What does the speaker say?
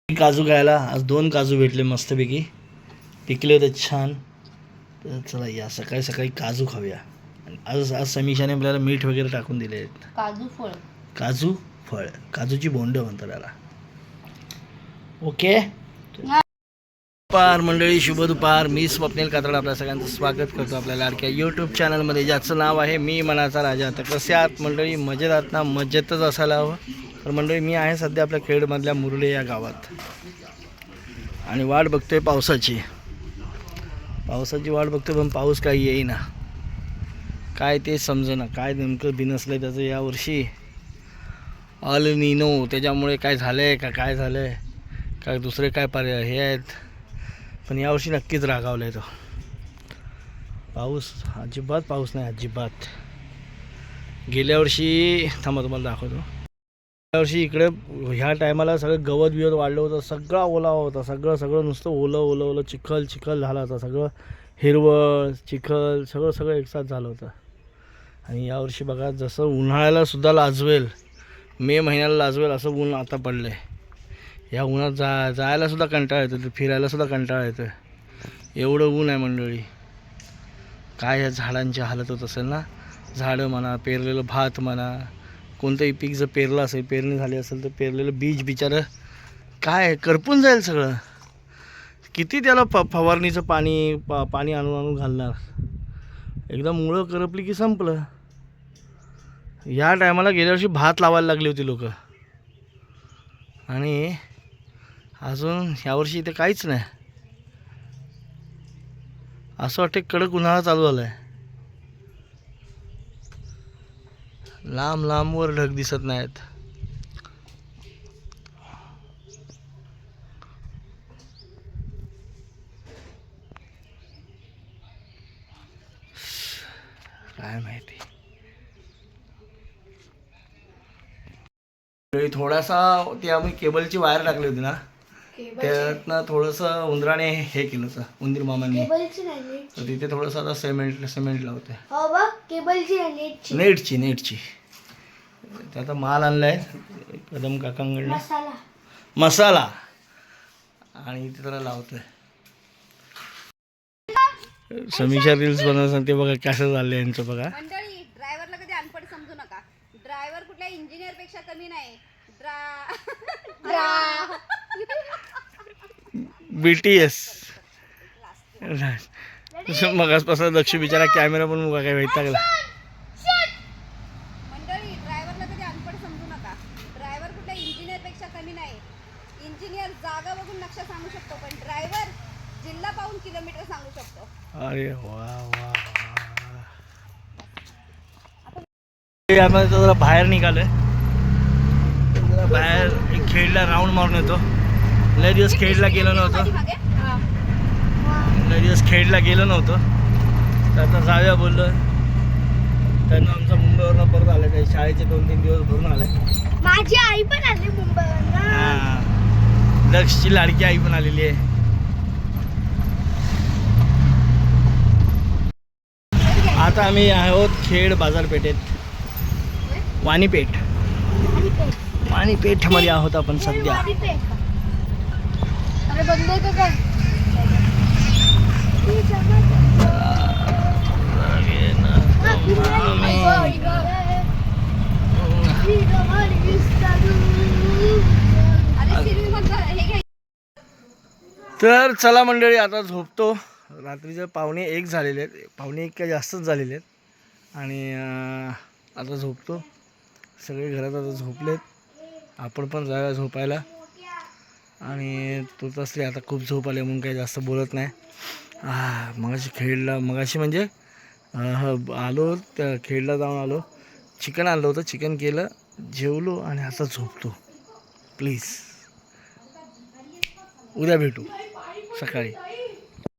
काजू खायला आज 2 काजू भेटले मस्तपैकी, पिकले होते छान. तर चला या सकाळी सकाळी काजू खाऊया. आज आज समीक्षाने आपल्याला मीठ वगैरे टाकून दिले आहेत. काजू फळ काजूची बोंड म्हणतात त्याला. ओके दुपार मंडळी, शुभ दुपार. मी स्वप्नील कातड आपल्या सगळ्यांचं स्वागत करतो आपल्या लाडक्या यूट्यूब चॅनलमध्ये, ज्याचं नाव आहे मी मनाचा राजा. तर कसे आहात मंडळी? मजेत आहात ना? मजेतच असायला हवं. तर मंडळी मी आहे सध्या आपल्या खेडमधल्या मुरले या गावात आणि वाट बघतोय पावसाची वाट बघतोय, पण पाऊस काही येईना. काय ते समजेना, काय नेमकं बिनसलं त्याचं यावर्षी. अल निनो त्याच्यामुळे काय झालं आहे का, काय झालं आहे काय, दुसरे काय पर्याय हे आहेत. पण यावर्षी नक्कीच रागावलं आहे तो पाऊस. अजिबात पाऊस नाही, अजिबात. गेल्या वर्षी थांबा तुम्हाला दाखवतो. गेल्या वर्षी इकडे ह्या टायमाला सगळं गवत बिवत वाढलं होतं, सगळा ओला होता. सगळं नुसतं ओलं चिखल झाला होता. सगळं हिरवळ चिखल सगळं एकसाथ झालं होतं. आणि यावर्षी बघा, जसं उन्हाळ्याला सुद्धा लाजवेल, मे महिन्याला लाजवेल असं ऊन आता पडलं आहे. या उन्हात जायला सुद्धा कंटाळा येतो, फिरायला सुद्धा कंटाळा येतो, एवढं ऊन आहे मंडळी. काय या झाडांची हालत होत असेल ना. झाडं म्हणा, पेरलेलं भात म्हणा, कोणतंही पीक जर पेरलं असेल, पेरणी झाली असेल तर पेरलेलं बीज बिचारं काय करपून जाईल सगळं. किती त्याला फवारणीचं पाणी आणून घालणार. एकदा मुळं करपली की संपलं. या टायमाला गेल्या वर्षी भात लावायला लागली होती लोक, आणि अजून ह्यावर्षी इथे काहीच नाही. असं वाटतं कडक उन्हाळा चालू झाला आहे. लांबवर ढग दिसत नाहीत. काय माहिती. थोडासा ते आम्ही केबलची वायर टाकली होती ना, त्यातनं थोडंसं उंदराने हे केलं होतं, उंदीर मामांनी. तर तिथे थोडंसं आता सिमेंट लावते. नेटची ते आता माल आणलाय कदम काकांकडनं, मसाला, आणि इथे त्याला लावतोय. समीक्षा रील्स बनवत सांगते बघा कसं झालं यांचं बघा. ड्रायव्हरला कधी अनपढ समजू नका. ड्रायव्हर कुठल्या इंजिनियर पेक्षा कमी नाही. BTS मगासपासून दक्ष बिचारा कॅमेरा पण उभा काय माहिती लागला. मंडळी, ड्रायव्हरला कधी अनपढ समजू नका. ड्रायव्हर कुठल्या इंजिनियर पेक्षा कमी नाही. इंजिनियर जागा बघून नक्षा सांगू शकतो, पण ड्रायव्हर जिल्हा पाहून किलोमीटर सांगू शकतो. अरे वा. आम्हाला जरा बाहेर निघालोय, बाहेर एक खेडला राऊंड मारून येतो. लय दिवस खेडला गेलो नव्हतो, तर आता जाऊया बोललो. त्यांना आमचा मुंबईवरनं परत आलं, काही शाळेचे 2-3 दिवस भरून आले. माझी आई पण आली मुंबईवरनं. हां, दक्षची लाडकी आई पण आलेली आहे. आता आम्ही आहोत खेड बाजारपेठेत, वाणीपेठमध्ये आहोत आपण सध्या. तर चला मंडळी, आता झोपतो. रात्रीचे 1:45 झालेले आहेत, 1:45 काय जास्तच झालेले आहेत. आणि आता झोपतो. सगळे घरात आता झोपलेत, आपण पण जाऊया झोपायला. आणि तो तसले आता खूप झोप आले म्हणून काही जास्त बोलत नाही. मगाशी म्हणजे आलो, त्या खेडला जाऊन आलो. चिकन आणलं होतं, चिकन केलं, जेवलो, आणि आता झोपतो. प्लीज उद्या भेटू सकाळी.